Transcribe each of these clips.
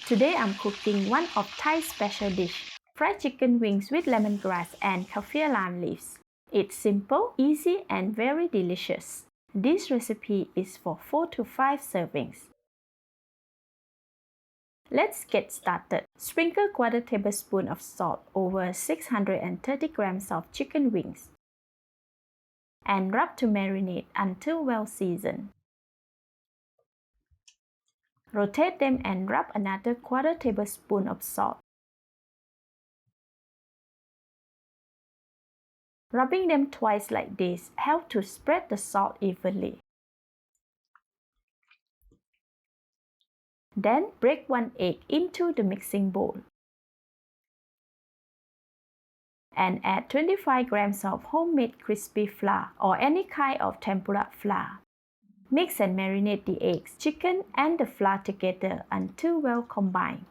Today I'm cooking one of Thai's special dish, fried chicken wings with lemongrass and kaffir lime leaves. It's simple, easy and very delicious. This recipe is for 4 to 5 servings. Let's get started. Sprinkle 1/4 tablespoon of salt over 630 grams of chicken wings and rub to marinate until well seasoned. Rotate them and rub another 1/4 tablespoon of salt. Rubbing them twice like this helps to spread the salt evenly. Then break 1 egg into the mixing bowl and add 25 grams of homemade crispy flour or any kind of tempura flour. Mix and marinate the eggs, chicken and the flour together until well combined.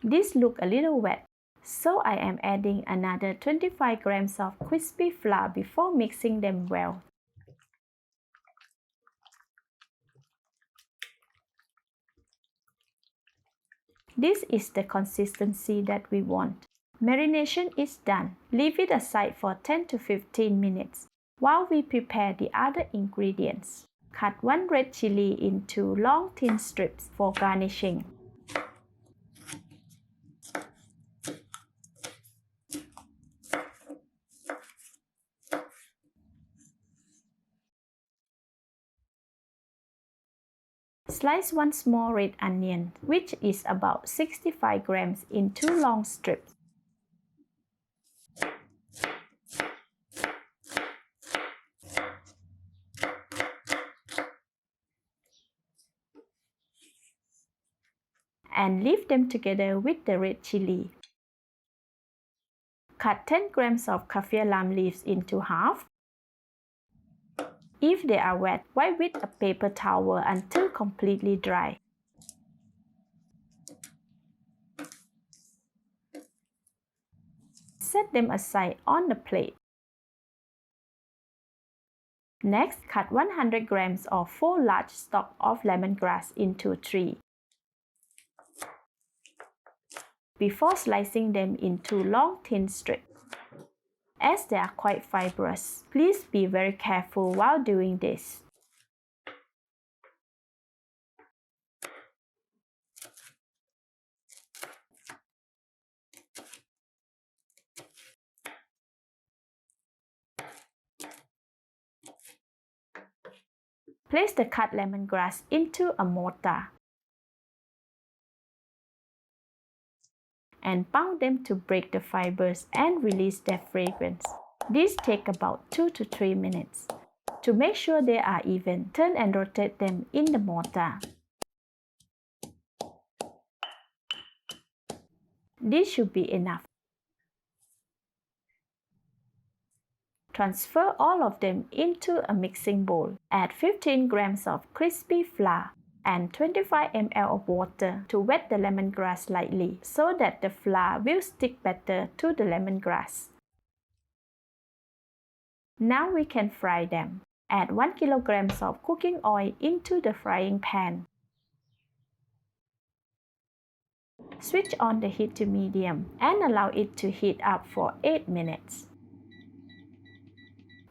This looks a little wet, so I am adding another 25 grams of crispy flour before mixing them well. This is the consistency that we want. Marination is done. Leave it aside for 10 to 15 minutes while we prepare the other ingredients. Cut 1 red chili into long thin strips for garnishing. Slice 1 small red onion, which is about 65 grams, into long strips. And leave them together with the red chili. Cut 10 grams of kaffir lime leaves into half. If they are wet, wipe with a paper towel until completely dry. Set them aside on the plate. Next, cut 100 grams or 4 large stalks of lemongrass into 3. Before slicing them into long thin strips. As they are quite fibrous, please be very careful while doing this. Place the cut lemongrass into a mortar and pound them to break the fibers and release their fragrance. This takes about 2 to 3 minutes. To make sure they are even, turn and rotate them in the mortar. This should be enough. Transfer all of them into a mixing bowl. Add 15 grams of crispy flour and 25 ml of water to wet the lemongrass lightly so that the flour will stick better to the lemongrass. Now we can fry them. Add 1 kilogram of cooking oil into the frying pan. Switch on the heat to medium and allow it to heat up for 8 minutes.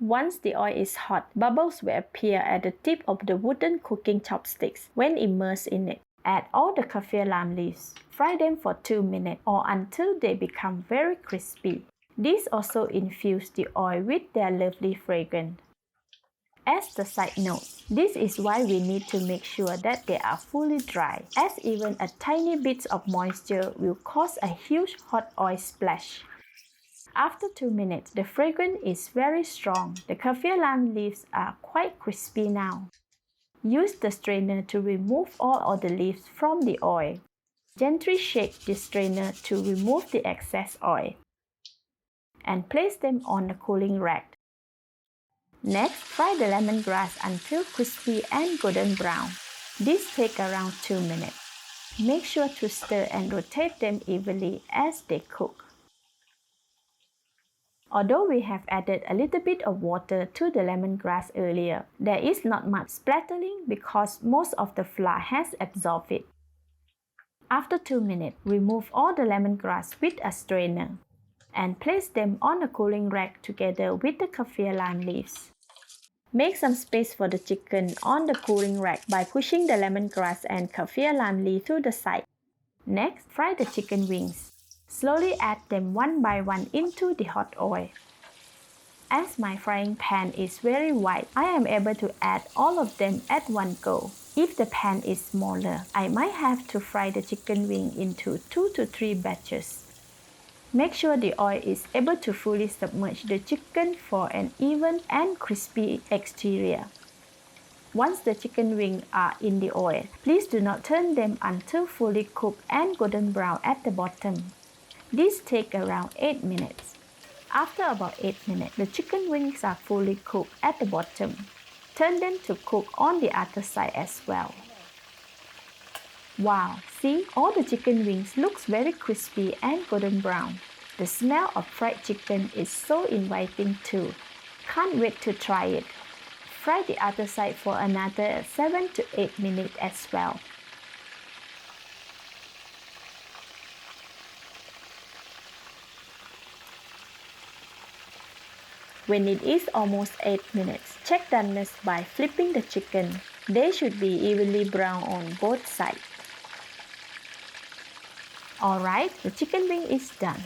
Once the oil is hot, bubbles will appear at the tip of the wooden cooking chopsticks when immersed in it. Add all the kaffir lime leaves. Fry them for 2 minutes or until they become very crispy. This also infuses the oil with their lovely fragrance. As the side note, this is why we need to make sure that they are fully dry, as even a tiny bit of moisture will cause a huge hot oil splash. After 2 minutes, the fragrance is very strong. The kaffir lime leaves are quite crispy now. Use the strainer to remove all of the leaves from the oil. Gently shake the strainer to remove the excess oil. And place them on a cooling rack. Next, fry the lemongrass until crispy and golden brown. This takes around 2 minutes. Make sure to stir and rotate them evenly as they cook. Although we have added a little bit of water to the lemongrass earlier, there is not much splattering because most of the flour has absorbed it. After 2 minutes, remove all the lemongrass with a strainer and place them on a cooling rack together with the kaffir lime leaves. Make some space for the chicken on the cooling rack by pushing the lemongrass and kaffir lime leaf to the side. Next, fry the chicken wings. Slowly add them one by one into the hot oil. As my frying pan is very wide, I am able to add all of them at one go. If the pan is smaller, I might have to fry the chicken wing into 2 to 3 batches. Make sure the oil is able to fully submerge the chicken for an even and crispy exterior. Once the chicken wings are in the oil, please do not turn them until fully cooked and golden brown at the bottom. This takes around 8 minutes. After about 8 minutes, the chicken wings are fully cooked at the bottom. Turn them to cook on the other side as well. Wow, see, all the chicken wings looks very crispy and golden brown. The smell of fried chicken is so inviting too. Can't wait to try it. Fry the other side for another 7 to 8 minutes as well. When it is almost 8 minutes, check doneness by flipping the chicken. They should be evenly brown on both sides. Alright, the chicken wing is done.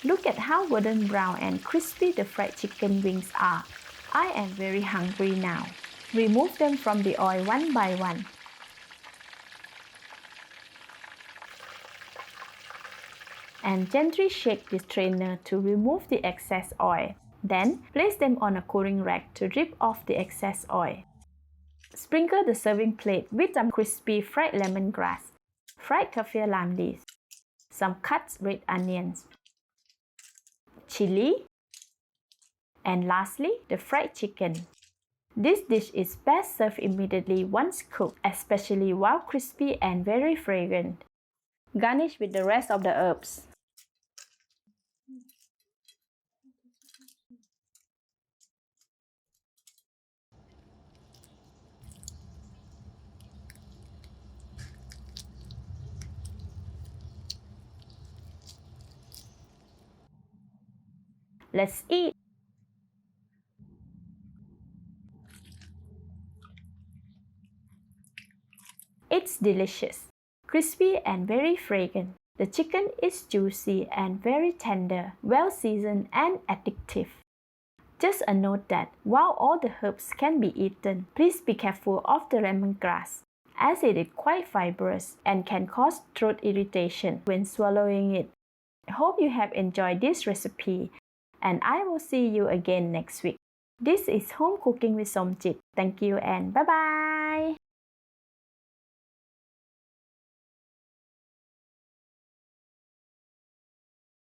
Look at how golden brown and crispy the fried chicken wings are. I am very hungry now. Remove them from the oil one by one. And gently shake the strainer to remove the excess oil. Then, place them on a cooling rack to drip off the excess oil. Sprinkle the serving plate with some crispy fried lemongrass, fried kaffir lime leaves, some cut red onions, chili, and lastly, the fried chicken. This dish is best served immediately once cooked, especially while crispy and very fragrant. Garnish with the rest of the herbs. Let's eat! It's delicious, crispy and very fragrant. The chicken is juicy and very tender, well seasoned and addictive. Just a note that while all the herbs can be eaten, please be careful of the lemongrass, as it is quite fibrous and can cause throat irritation when swallowing it. I hope you have enjoyed this recipe, and I will see you again next week. This is Home Cooking with Somjit. Thank you and bye-bye!